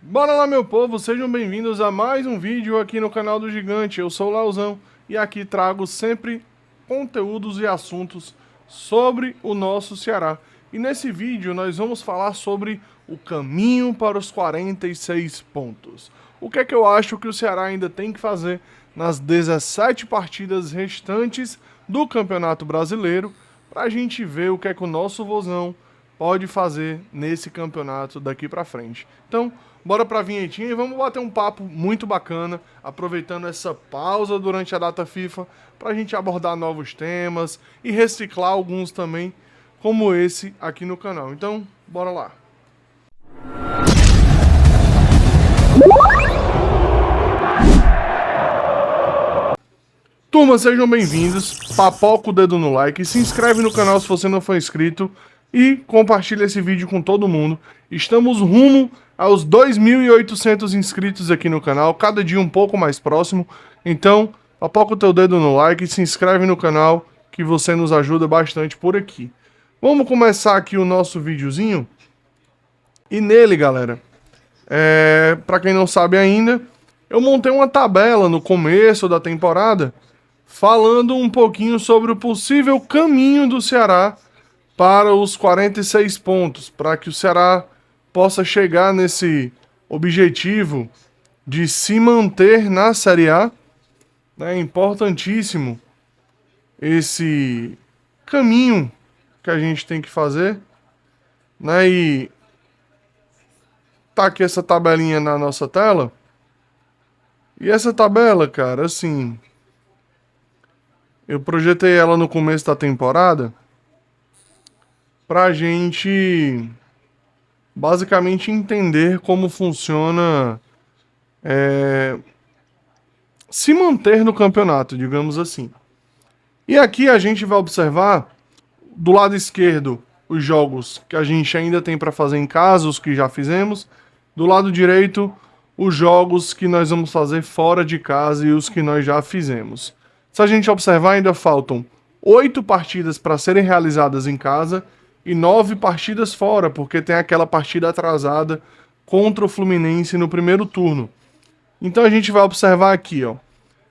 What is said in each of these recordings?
Bora lá, meu povo, sejam bem-vindos a mais um vídeo aqui no canal do Gigante. Eu sou o Lauzão e aqui trago sempre conteúdos e assuntos sobre o nosso Ceará. E nesse vídeo nós vamos falar sobre o caminho para os 46 pontos. O que é que eu acho que o Ceará ainda tem que fazer nas 17 partidas restantes do Campeonato Brasileiro para a gente ver o que é que o nosso Vozão pode fazer nesse campeonato daqui para frente. Então, bora pra vinhetinha e vamos bater um papo muito bacana, aproveitando essa pausa durante a data FIFA pra gente abordar novos temas e reciclar alguns também, como esse aqui no canal. Então, bora lá. Turma, sejam bem-vindos, papoca o dedo no like, se inscreve no canal se você não for inscrito e compartilha esse vídeo com todo mundo. Estamos rumo aos 2.800 inscritos aqui no canal, cada dia um pouco mais próximo. Então, papoca o teu dedo no like, se inscreve no canal que você nos ajuda bastante por aqui. Vamos começar aqui o nosso videozinho. E nele, galera, para quem não sabe ainda, eu montei uma tabela no começo da temporada falando um pouquinho sobre o possível caminho do Ceará para os 46 pontos, para que o Ceará possa chegar nesse objetivo de se manter na Série A. É importantíssimo esse caminho que a gente tem que fazer, né? E tá aqui essa tabelinha na nossa tela. E essa tabela, cara, assim, eu projetei ela no começo da temporada pra gente basicamente entender como funciona se manter no campeonato, digamos assim. E aqui a gente vai observar do lado esquerdo os jogos que a gente ainda tem para fazer em casa, os que já fizemos. Do lado direito, os jogos que nós vamos fazer fora de casa e os que nós já fizemos. Se a gente observar, ainda faltam 8 partidas para serem realizadas em casa e 9 partidas fora, porque tem aquela partida atrasada contra o Fluminense no primeiro turno. Então a gente vai observar aqui, ó,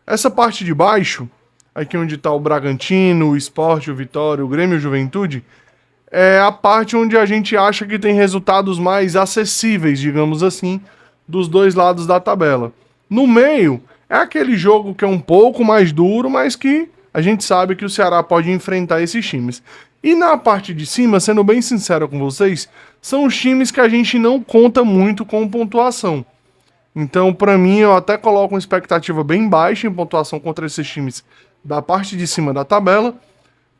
essa parte de baixo, aqui onde está o Bragantino, o Sport, o Vitória, o Grêmio e o Juventude, é a parte onde a gente acha que tem resultados mais acessíveis, digamos assim, dos dois lados da tabela. No meio, é aquele jogo que é um pouco mais duro, mas que a gente sabe que o Ceará pode enfrentar esses times. E na parte de cima, sendo bem sincero com vocês, são os times que a gente não conta muito com pontuação. Então, para mim, eu até coloco uma expectativa bem baixa em pontuação contra esses times da parte de cima da tabela,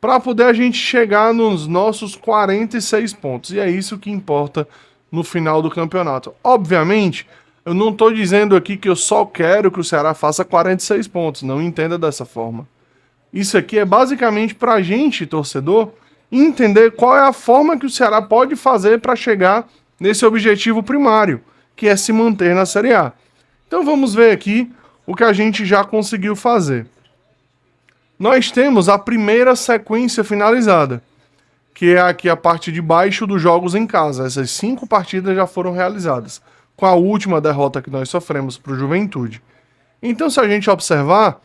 para poder a gente chegar nos nossos 46 pontos. E é isso que importa no final do campeonato. Obviamente, eu não estou dizendo aqui que eu só quero que o Ceará faça 46 pontos, não entenda dessa forma. Isso aqui é basicamente para a gente, torcedor, entender qual é a forma que o Ceará pode fazer para chegar nesse objetivo primário, que é se manter na Série A. Então vamos ver aqui o que a gente já conseguiu fazer. Nós temos a primeira sequência finalizada, que é aqui a parte de baixo dos jogos em casa. Essas 5 partidas já foram realizadas, com a última derrota que nós sofremos para o Juventude. Então, se a gente observar,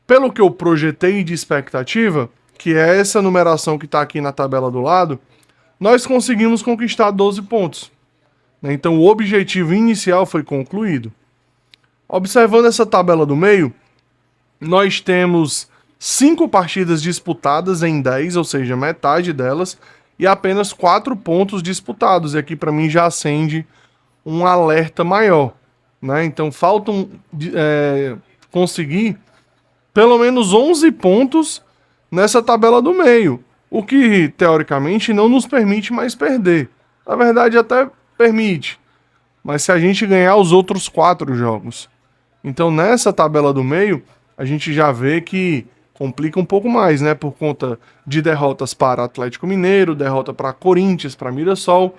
pelo que eu projetei de expectativa, que é essa numeração que está aqui na tabela do lado, nós conseguimos conquistar 12 pontos. Então, o objetivo inicial foi concluído. Observando essa tabela do meio, nós temos 5 partidas disputadas em 10, ou seja, metade delas, e apenas 4 pontos disputados. E aqui para mim já acende um alerta maior, né? Então faltam conseguir pelo menos 11 pontos nessa tabela do meio, o que teoricamente não nos permite mais perder. Na verdade até permite, mas se a gente ganhar os outros 4 jogos. Então nessa tabela do meio a gente já vê que complica um pouco mais, né? Por conta de derrotas para Atlético Mineiro, derrota para Corinthians, para Mirassol,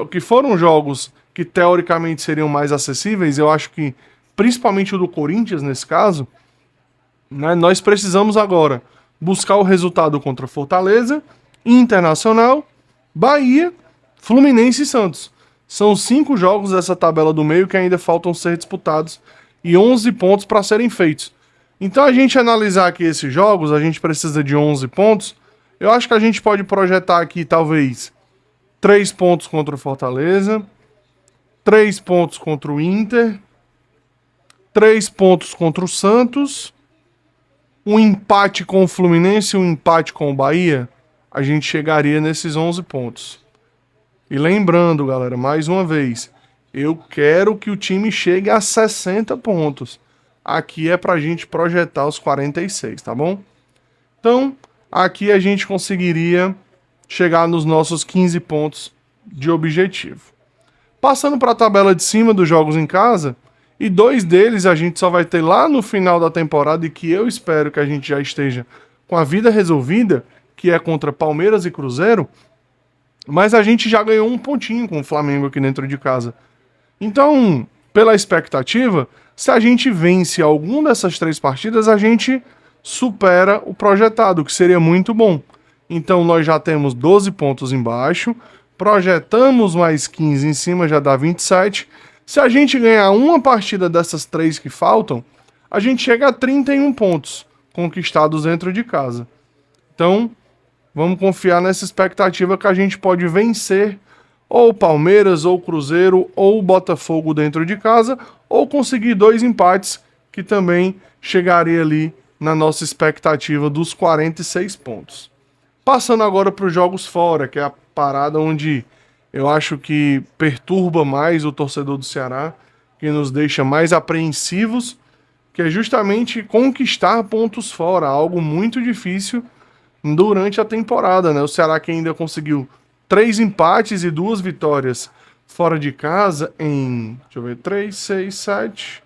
que foram jogos que teoricamente seriam mais acessíveis. Eu acho que, principalmente o do Corinthians nesse caso, né? Nós precisamos agora buscar o resultado contra Fortaleza, Internacional, Bahia, Fluminense e Santos. São 5 jogos dessa tabela do meio que ainda faltam ser disputados e 11 pontos para serem feitos. Então a gente analisar aqui esses jogos, a gente precisa de 11 pontos. Eu acho que a gente pode projetar aqui talvez 3 pontos contra o Fortaleza, 3 pontos contra o Inter, 3 pontos contra o Santos, um empate com o Fluminense e um empate com o Bahia, a gente chegaria nesses 11 pontos. E lembrando, galera, mais uma vez, eu quero que o time chegue a 60 pontos. Aqui é pra gente projetar os 46, tá bom? Então, aqui a gente conseguiria chegar nos nossos 15 pontos de objetivo. Passando para a tabela de cima dos jogos em casa, e 2 deles a gente só vai ter lá no final da temporada e que eu espero que a gente já esteja com a vida resolvida, que é contra Palmeiras e Cruzeiro, mas a gente já ganhou um pontinho com o Flamengo aqui dentro de casa. Então, pela expectativa, se a gente vence algum dessas 3 partidas, a gente supera o projetado, que seria muito bom. Então nós já temos 12 pontos embaixo, projetamos mais 15 em cima, já dá 27. Se a gente ganhar uma partida dessas 3 que faltam, a gente chega a 31 pontos conquistados dentro de casa. Então, vamos confiar nessa expectativa que a gente pode vencer ou o Palmeiras, ou o Cruzeiro, ou o Botafogo dentro de casa, ou conseguir 2 empates, que também chegaria ali na nossa expectativa dos 46 pontos. Passando agora para os jogos fora, que é a parada onde eu acho que perturba mais o torcedor do Ceará, que nos deixa mais apreensivos, que é justamente conquistar pontos fora, algo muito difícil durante a temporada, né? O Ceará que ainda conseguiu 3 empates e 2 vitórias fora de casa em, deixa eu ver, 3, 6, 7,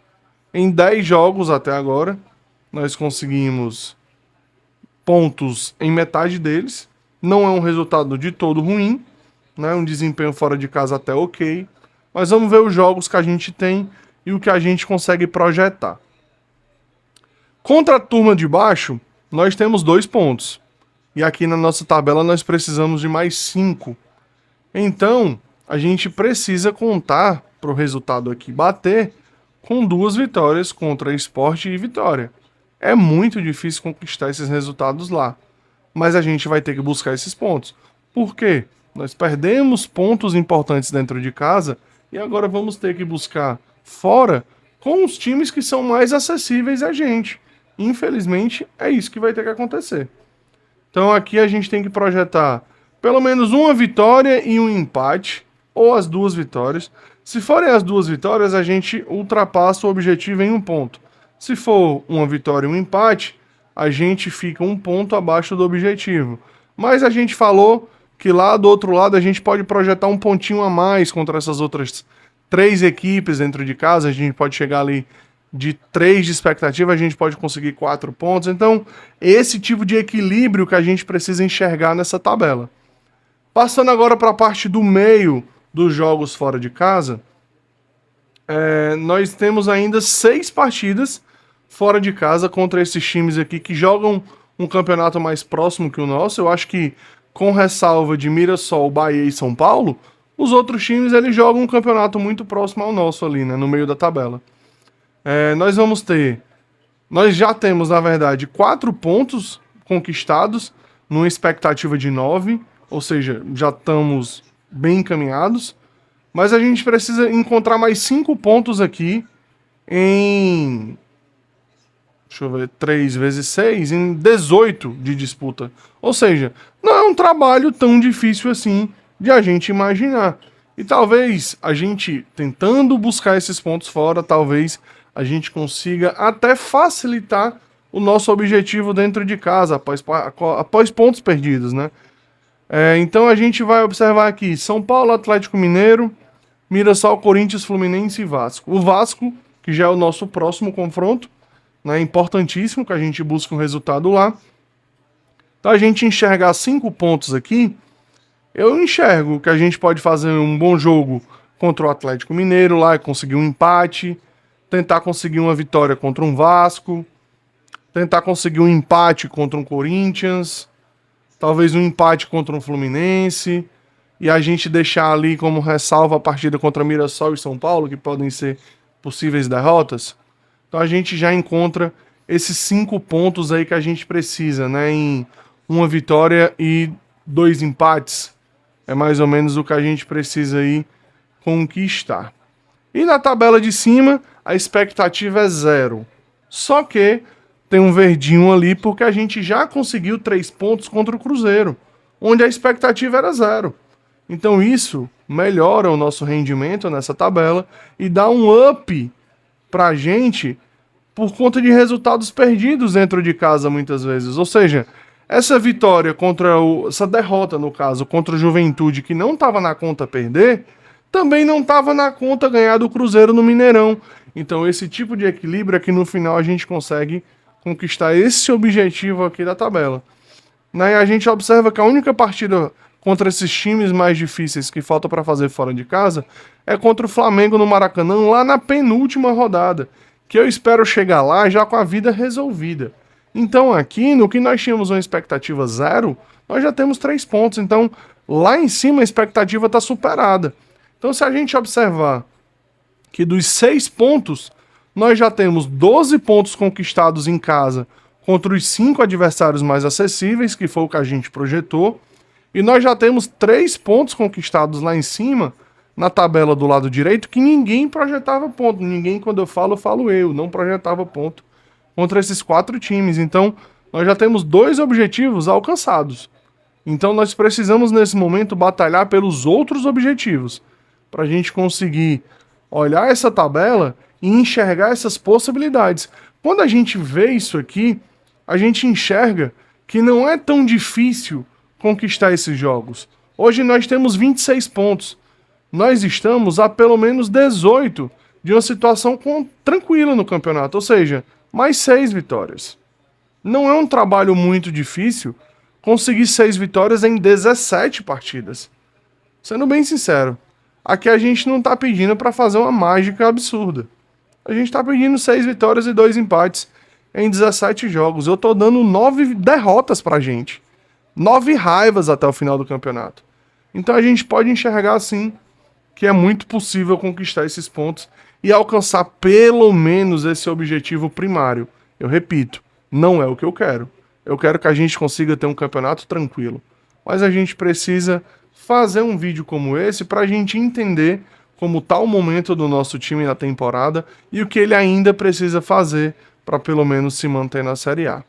em 10 jogos até agora. Nós conseguimos pontos em metade deles. Não é um resultado de todo ruim, né? Um desempenho fora de casa até ok. Mas vamos ver os jogos que a gente tem e o que a gente consegue projetar. Contra a turma de baixo, nós temos 2 pontos. E aqui na nossa tabela nós precisamos de mais 5. Então, a gente precisa contar para o resultado aqui bater com 2 vitórias contra Sport e Vitória. É muito difícil conquistar esses resultados lá. Mas a gente vai ter que buscar esses pontos. Por quê? Nós perdemos pontos importantes dentro de casa e agora vamos ter que buscar fora com os times que são mais acessíveis a gente. Infelizmente, é isso que vai ter que acontecer. Então aqui a gente tem que projetar pelo menos uma vitória e um empate, ou as 2 vitórias. Se forem as 2 vitórias, a gente ultrapassa o objetivo em 1 ponto. Se for uma vitória e um empate, a gente fica 1 ponto abaixo do objetivo. Mas a gente falou que lá do outro lado a gente pode projetar um pontinho a mais contra essas outras 3 equipes dentro de casa. A gente pode chegar ali de 3 de expectativa, a gente pode conseguir 4 pontos. Então, esse tipo de equilíbrio que a gente precisa enxergar nessa tabela. Passando agora para a parte do meio dos jogos fora de casa, nós temos ainda 6 partidas fora de casa contra esses times aqui que jogam um campeonato mais próximo que o nosso. Eu acho que, com ressalva de Mirassol, Bahia e São Paulo, os outros times eles jogam um campeonato muito próximo ao nosso ali, né, no meio da tabela. Nós já temos, na verdade, 4 pontos conquistados numa expectativa de 9, ou seja, já estamos bem encaminhados, mas a gente precisa encontrar mais 5 pontos aqui em, deixa eu ver, 3 vezes 6, em 18 de disputa. Ou seja, não é um trabalho tão difícil assim de a gente imaginar. E talvez a gente, tentando buscar esses pontos fora, talvez a gente consiga até facilitar o nosso objetivo dentro de casa, após pontos perdidos, né? Então a gente vai observar aqui São Paulo, Atlético Mineiro, Mirassol, Corinthians, Fluminense e Vasco. O Vasco, que já é o nosso próximo confronto, né? É importantíssimo que a gente busque um resultado lá. Então a gente enxergar 5 pontos aqui, eu enxergo que a gente pode fazer um bom jogo contra o Atlético Mineiro lá e conseguir um empate, tentar conseguir uma vitória contra um Vasco, tentar conseguir um empate contra um Corinthians, talvez um empate contra um Fluminense. e a gente deixar ali como ressalva a partida contra Mirassol e São Paulo, que podem ser possíveis derrotas, então a gente já encontra esses 5 pontos aí que a gente precisa, né? Em uma vitória e 2 empates. É mais ou menos o que a gente precisa aí conquistar. E na tabela de cima, a expectativa é 0. Só que tem um verdinho ali porque a gente já conseguiu 3 pontos contra o Cruzeiro, onde a expectativa era 0. Então isso melhora o nosso rendimento nessa tabela e dá um up pra gente por conta de resultados perdidos dentro de casa muitas vezes. Ou seja, essa vitória essa derrota no caso, contra o Juventude, que não estava na conta perder, também não estava na conta ganhar do Cruzeiro no Mineirão. Então esse tipo de equilíbrio é que no final a gente consegue conquistar esse objetivo aqui da tabela. Né? E a gente observa que a única partida contra esses times mais difíceis que falta para fazer fora de casa é contra o Flamengo no Maracanã, lá na penúltima rodada, que eu espero chegar lá já com a vida resolvida. Então aqui, no que nós tínhamos uma expectativa 0, nós já temos 3 pontos. Então lá em cima a expectativa está superada. Então se a gente observar que dos 6 pontos, nós já temos 12 pontos conquistados em casa contra os 5 adversários mais acessíveis, que foi o que a gente projetou, e nós já temos 3 pontos conquistados lá em cima, na tabela do lado direito, que ninguém projetava ponto. Ninguém, quando eu falo eu, não projetava ponto contra esses 4 times. Então, nós já temos 2 objetivos alcançados. Então, nós precisamos, nesse momento, batalhar pelos outros objetivos, para a gente conseguir olhar essa tabela e enxergar essas possibilidades. Quando a gente vê isso aqui, a gente enxerga que não é tão difícil conquistar esses jogos. Hoje nós temos 26 pontos. Nós estamos a pelo menos 18 de uma situação tranquila no campeonato, ou seja, mais 6 vitórias. Não é um trabalho muito difícil conseguir 6 vitórias em 17 partidas. Sendo bem sincero, aqui a gente não tá pedindo para fazer uma mágica absurda. A gente tá pedindo 6 vitórias e 2 empates em 17 jogos. Eu tô dando 9 derrotas pra gente. 9 raivas até o final do campeonato. Então a gente pode enxergar assim que é muito possível conquistar esses pontos e alcançar pelo menos esse objetivo primário. Eu repito, não é o que eu quero. Eu quero que a gente consiga ter um campeonato tranquilo. Mas a gente precisa fazer um vídeo como esse para a gente entender como está o momento do nosso time na temporada e o que ele ainda precisa fazer para pelo menos se manter na Série A.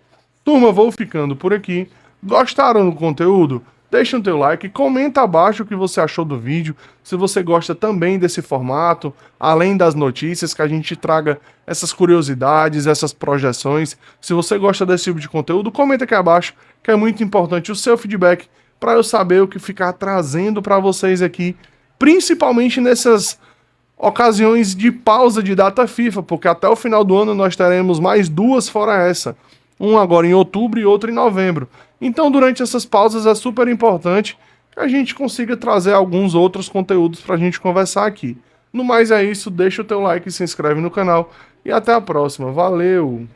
Turma, vou ficando por aqui. Gostaram do conteúdo? Deixa o teu like, comenta abaixo o que você achou do vídeo, se você gosta também desse formato, além das notícias, que a gente traga essas curiosidades, essas projeções. Se você gosta desse tipo de conteúdo, comenta aqui abaixo, que é muito importante o seu feedback para eu saber o que ficar trazendo para vocês aqui, principalmente nessas ocasiões de pausa de data FIFA, porque até o final do ano nós teremos mais 2 fora essa. Um agora em outubro e outro em novembro. Então, durante essas pausas é super importante que a gente consiga trazer alguns outros conteúdos para a gente conversar aqui. No mais é isso, deixa o teu like, se inscreve no canal e até a próxima. Valeu!